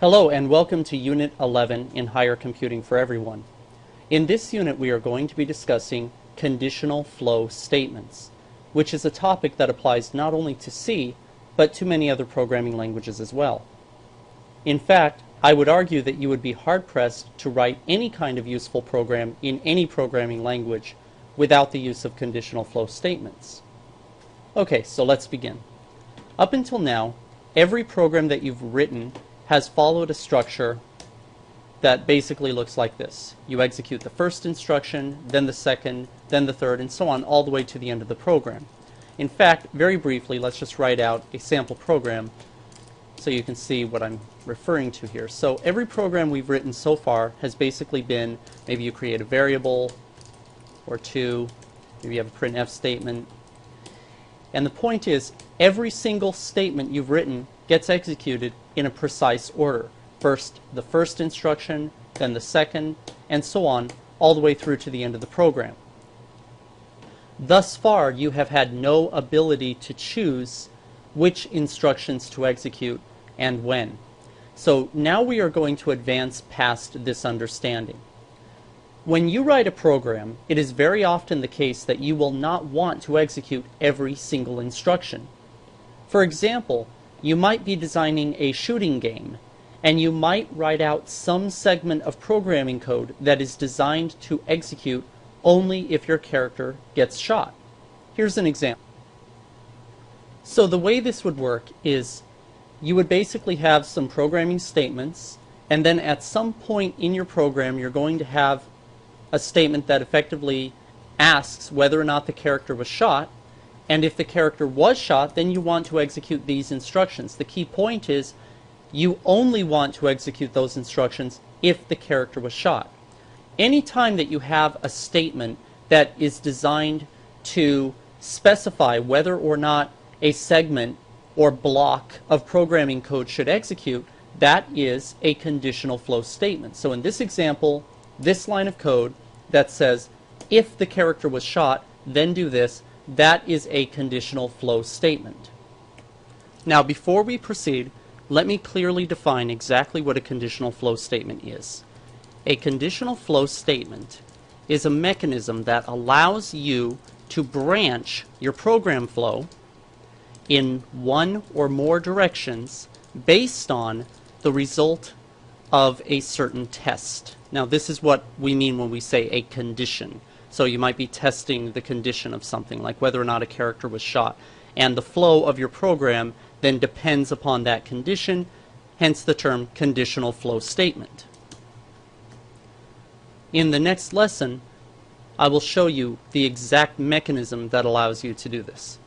Hello and welcome to Unit 11 in Higher Computing for Everyone. In this unit we are going to be discussing conditional flow statements, which is a topic that applies not only to C, but to many other programming languages as well. In fact, I would argue that you would be hard-pressed to write any kind of useful program in any programming language without the use of conditional flow statements. Okay, so let's begin. Up until now, every program that you've written has followed a structure that basically looks like this. You execute the first instruction, then the second, then the third, and so on, all the way to the end of the program. In fact, very briefly, let's just write out a sample program so you can see what I'm referring to here. So every program we've written so far has basically been, maybe you create a variable or two, maybe you have a printf statement. And the point is, every single statement you've written gets executed in a precise order. First the first instruction, then the second, and so on, all the way through to the end of the program. Thus far, you have had no ability to choose which instructions to execute and when. So now we are going to advance past this understanding. When you write a program, it is very often the case that you will not want to execute every single instruction. For example, you might be designing a shooting game, and you might write out some segment of programming code that is designed to execute only if your character gets shot. Here's an example. So the way this would work is you would basically have some programming statements, and then at some point in your program you're going to have a statement that effectively asks whether or not the character was shot. And if the character was shot, then you want to execute these instructions. The key point is you only want to execute those instructions if the character was shot. Anytime that you have a statement that is designed to specify whether or not a segment or block of programming code should execute, that is a conditional flow statement. So in this example, this line of code that says, if the character was shot, then do this, that is a conditional flow statement. Now, before we proceed, let me clearly define exactly what a conditional flow statement is. A conditional flow statement is a mechanism that allows you to branch your program flow in one or more directions based on the result of a certain test. Now, this is what we mean when we say a condition. So you might be testing the condition of something, like whether or not a character was shot. And the flow of your program then depends upon that condition, hence the term conditional flow statement. In the next lesson, I will show you the exact mechanism that allows you to do this.